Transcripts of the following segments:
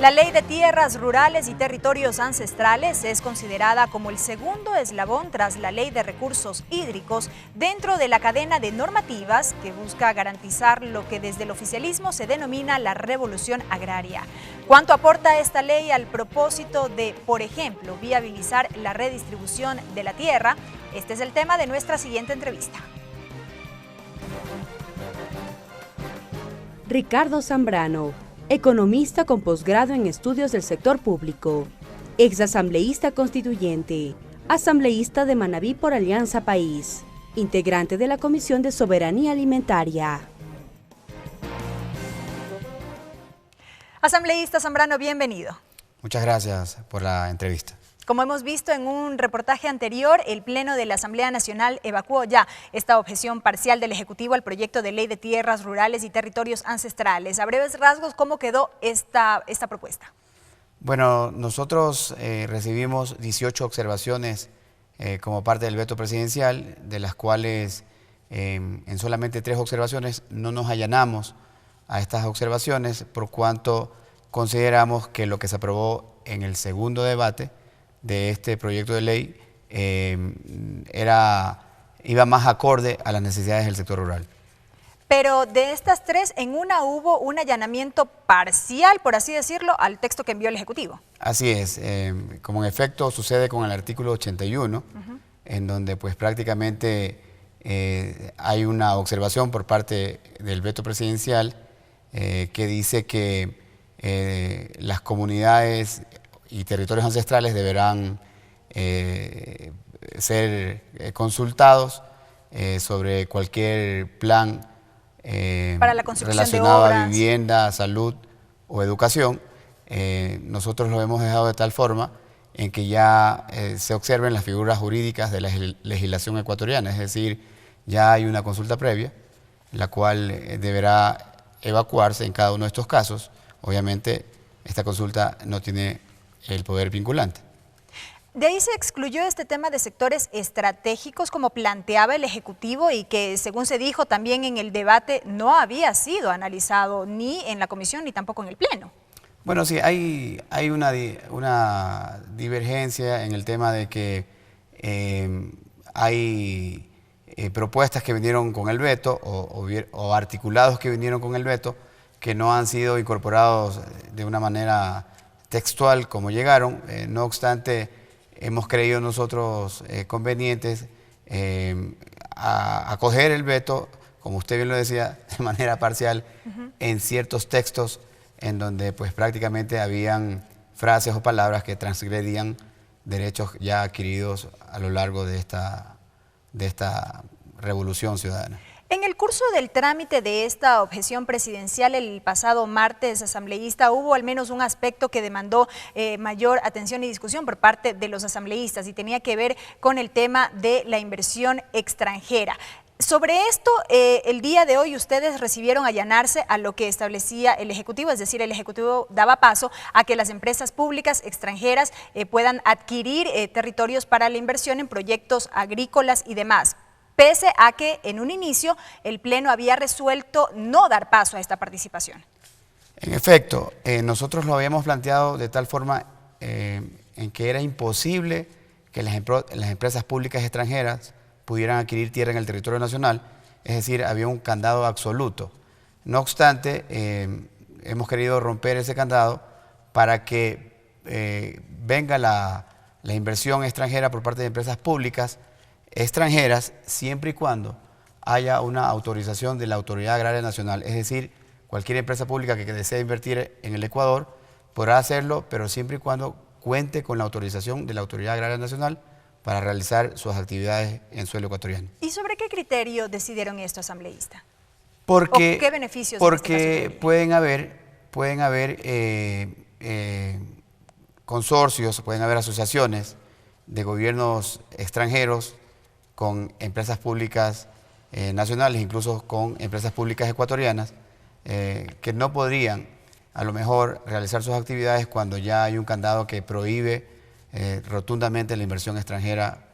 La Ley de Tierras Rurales y Territorios Ancestrales es considerada como el segundo eslabón tras la Ley de Recursos Hídricos dentro de la cadena de normativas que busca garantizar lo que desde el oficialismo se denomina la revolución agraria. ¿Cuánto aporta esta ley al propósito de, por ejemplo, viabilizar la redistribución de la tierra? Este es el tema de nuestra siguiente entrevista. Ricardo Zambrano, economista con posgrado en estudios del sector público, exasambleísta constituyente, asambleísta de Manabí por Alianza País, integrante de la Comisión de Soberanía Alimentaria. Asambleísta Zambrano, bienvenido. Muchas gracias por la entrevista. Como hemos visto en un reportaje anterior, el Pleno de la Asamblea Nacional evacuó ya esta objeción parcial del Ejecutivo al proyecto de Ley de Tierras Rurales y Territorios Ancestrales. A breves rasgos, ¿cómo quedó esta propuesta? Bueno, nosotros recibimos 18 observaciones como parte del veto presidencial, de las cuales en solamente 3 observaciones no nos allanamos a estas observaciones, por cuanto consideramos que lo que se aprobó en el segundo debate de este proyecto de ley iba más acorde a las necesidades del sector rural. Pero de estas 3, en una hubo un allanamiento parcial, por así decirlo, al texto que envió el Ejecutivo. Así es, como en efecto sucede con el artículo 81, en donde pues prácticamente hay una observación por parte del veto presidencial que dice que las comunidades y territorios ancestrales deberán ser consultados sobre cualquier plan para la construcción relacionado de obras, a vivienda, salud o educación. Nosotros lo hemos dejado de tal forma en que ya se observen las figuras jurídicas de la legislación ecuatoriana, es decir, ya hay una consulta previa, la cual deberá evacuarse en cada uno de estos casos. Obviamente, esta consulta no tiene el poder vinculante. De ahí se excluyó este tema de sectores estratégicos como planteaba el Ejecutivo y que, según se dijo también en el debate, no había sido analizado ni en la comisión ni tampoco en el Pleno. Bueno, sí, hay una divergencia en el tema de que hay propuestas que vinieron con el veto o articulados que vinieron con el veto que no han sido incorporados de una manera textual como llegaron. No obstante, hemos creído nosotros convenientes acoger el veto, como usted bien lo decía, de manera parcial en ciertos textos en donde pues prácticamente habían frases o palabras que transgredían derechos ya adquiridos a lo largo de esta revolución ciudadana. En el curso del trámite de esta objeción presidencial el pasado martes, asambleísta, hubo al menos un aspecto que demandó mayor atención y discusión por parte de los asambleístas y tenía que ver con el tema de la inversión extranjera. Sobre esto, el día de hoy ustedes recibieron allanarse a lo que establecía el Ejecutivo, es decir, el Ejecutivo daba paso a que las empresas públicas extranjeras puedan adquirir territorios para la inversión en proyectos agrícolas y demás, pese a que en un inicio el Pleno había resuelto no dar paso a esta participación. En efecto, nosotros lo habíamos planteado de tal forma en que era imposible que las empresas públicas extranjeras pudieran adquirir tierra en el territorio nacional, es decir, había un candado absoluto. No obstante, hemos querido romper ese candado para que venga la inversión extranjera por parte de empresas públicas extranjeras, siempre y cuando haya una autorización de la Autoridad Agraria Nacional. Es decir, cualquier empresa pública que desee invertir en el Ecuador podrá hacerlo, pero siempre y cuando cuente con la autorización de la Autoridad Agraria Nacional para realizar sus actividades en suelo ecuatoriano. ¿Y sobre qué criterio decidieron esto, asambleísta? Porque, ¿O qué beneficios? Porque pueden haber consorcios, pueden haber asociaciones de gobiernos extranjeros con empresas públicas nacionales, incluso con empresas públicas ecuatorianas, que no podrían a lo mejor realizar sus actividades cuando ya hay un candado que prohíbe rotundamente la inversión extranjera,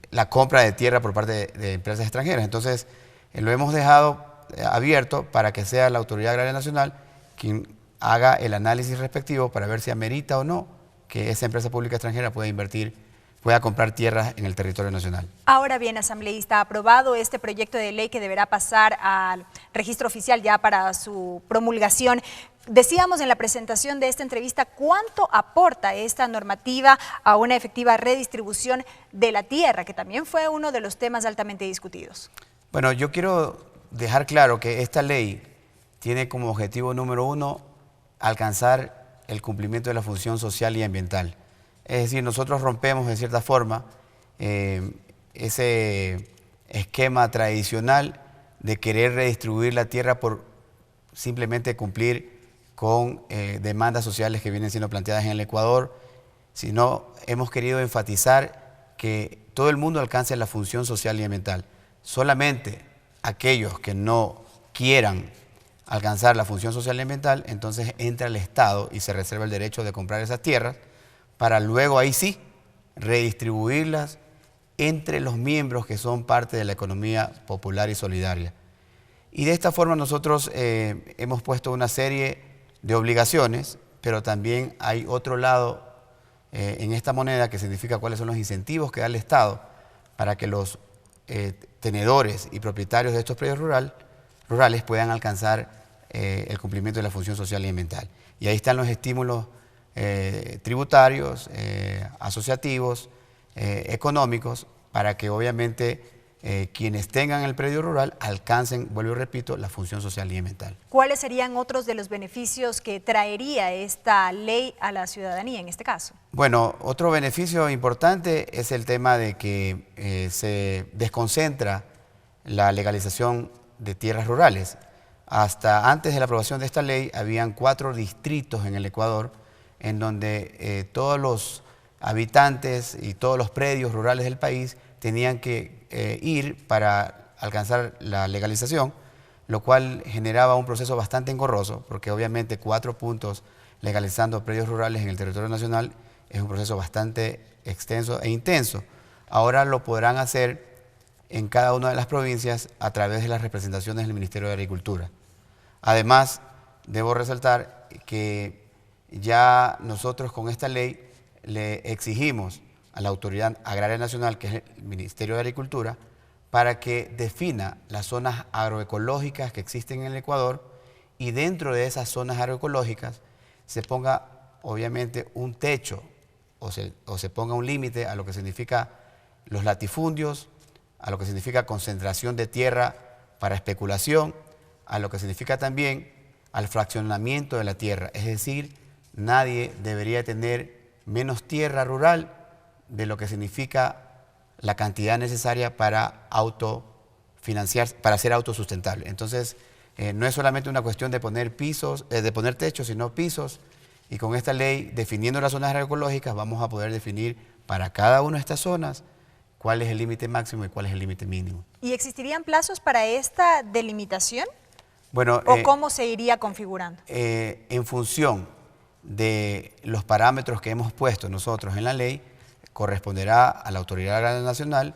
la compra de tierra por parte de empresas extranjeras. Entonces, lo hemos dejado abierto para que sea la Autoridad Agraria Nacional quien haga el análisis respectivo para ver si amerita o no que esa empresa pública extranjera pueda comprar tierras en el territorio nacional. Ahora bien, asambleísta, aprobado este proyecto de ley que deberá pasar al registro oficial ya para su promulgación. Decíamos en la presentación de esta entrevista cuánto aporta esta normativa a una efectiva redistribución de la tierra, que también fue uno de los temas altamente discutidos. Bueno, yo quiero dejar claro que esta ley tiene como objetivo número 1 alcanzar el cumplimiento de la función social y ambiental. Es decir, nosotros rompemos de cierta forma ese esquema tradicional de querer redistribuir la tierra por simplemente cumplir con demandas sociales que vienen siendo planteadas en el Ecuador, sino hemos querido enfatizar que todo el mundo alcance la función social y ambiental. Solamente aquellos que no quieran alcanzar la función social y ambiental, entonces entra el Estado y se reserva el derecho de comprar esas tierras para luego ahí sí redistribuirlas entre los miembros que son parte de la economía popular y solidaria. Y de esta forma nosotros hemos puesto una serie de obligaciones, pero también hay otro lado en esta moneda que significa cuáles son los incentivos que da el Estado para que los tenedores y propietarios de estos predios rurales puedan alcanzar el cumplimiento de la función social y ambiental. Y ahí están los estímulos tributarios, asociativos, económicos, para que obviamente quienes tengan el predio rural alcancen, vuelvo y repito, la función social y ambiental. ¿Cuáles serían otros de los beneficios que traería esta ley a la ciudadanía en este caso? Bueno, otro beneficio importante es el tema de que se desconcentra la legalización de tierras rurales. Hasta antes de la aprobación de esta ley habían 4 distritos en el Ecuador en donde todos los habitantes y todos los predios rurales del país tenían que ir para alcanzar la legalización, lo cual generaba un proceso bastante engorroso, porque obviamente 4 puntos legalizando predios rurales en el territorio nacional es un proceso bastante extenso e intenso. Ahora lo podrán hacer en cada una de las provincias a través de las representaciones del Ministerio de Agricultura. Además, debo resaltar que ya nosotros con esta ley le exigimos a la Autoridad Agraria Nacional, que es el Ministerio de Agricultura, para que defina las zonas agroecológicas que existen en el Ecuador y dentro de esas zonas agroecológicas se ponga obviamente un techo o se ponga un límite a lo que significa los latifundios, a lo que significa concentración de tierra para especulación, a lo que significa también al fraccionamiento de la tierra. Es decir, nadie debería tener menos tierra rural de lo que significa la cantidad necesaria para autofinanciar, para ser autosustentable. Entonces, no es solamente una cuestión de poner pisos, de poner techos, sino pisos. Y con esta ley, definiendo las zonas agroecológicas, vamos a poder definir para cada una de estas zonas cuál es el límite máximo y cuál es el límite mínimo. ¿Y existirían plazos para esta delimitación? Bueno, ¿O cómo se iría configurando? En función de los parámetros que hemos puesto nosotros en la ley, corresponderá a la Autoridad Agraria Nacional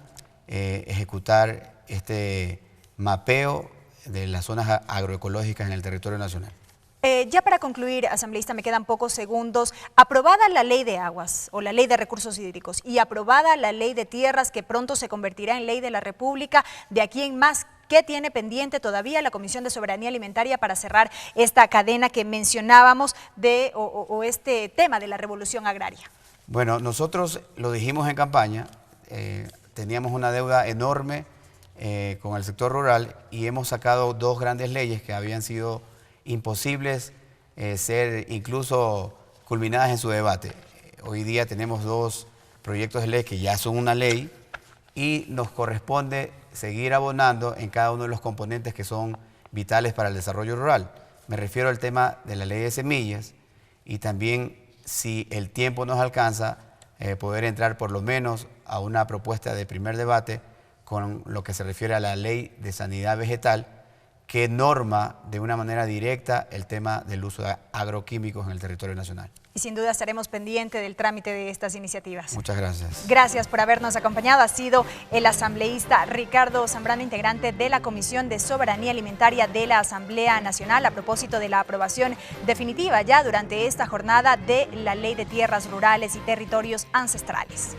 ejecutar este mapeo de las zonas agroecológicas en el territorio nacional. Ya para concluir, asambleísta, me quedan pocos segundos. Aprobada la ley de aguas o la ley de recursos hídricos y aprobada la ley de tierras que pronto se convertirá en ley de la República, de aquí en más, ¿qué tiene pendiente todavía la Comisión de Soberanía Alimentaria para cerrar esta cadena que mencionábamos o este tema de la revolución agraria? Bueno, nosotros lo dijimos en campaña, teníamos una deuda enorme con el sector rural y hemos sacado 2 grandes leyes que habían sido imposibles ser incluso culminadas en su debate. Hoy día tenemos 2 proyectos de ley que ya son una ley y nos corresponde seguir abonando en cada uno de los componentes que son vitales para el desarrollo rural. Me refiero al tema de la ley de semillas y también, si el tiempo nos alcanza, poder entrar por lo menos a una propuesta de primer debate con lo que se refiere a la ley de sanidad vegetal, que norma de una manera directa el tema del uso de agroquímicos en el territorio nacional. Y sin duda estaremos pendientes del trámite de estas iniciativas. Muchas gracias. Gracias por habernos acompañado. Ha sido el asambleísta Ricardo Zambrano, integrante de la Comisión de Soberanía Alimentaria de la Asamblea Nacional, a propósito de la aprobación definitiva ya durante esta jornada de la Ley de Tierras Rurales y Territorios Ancestrales.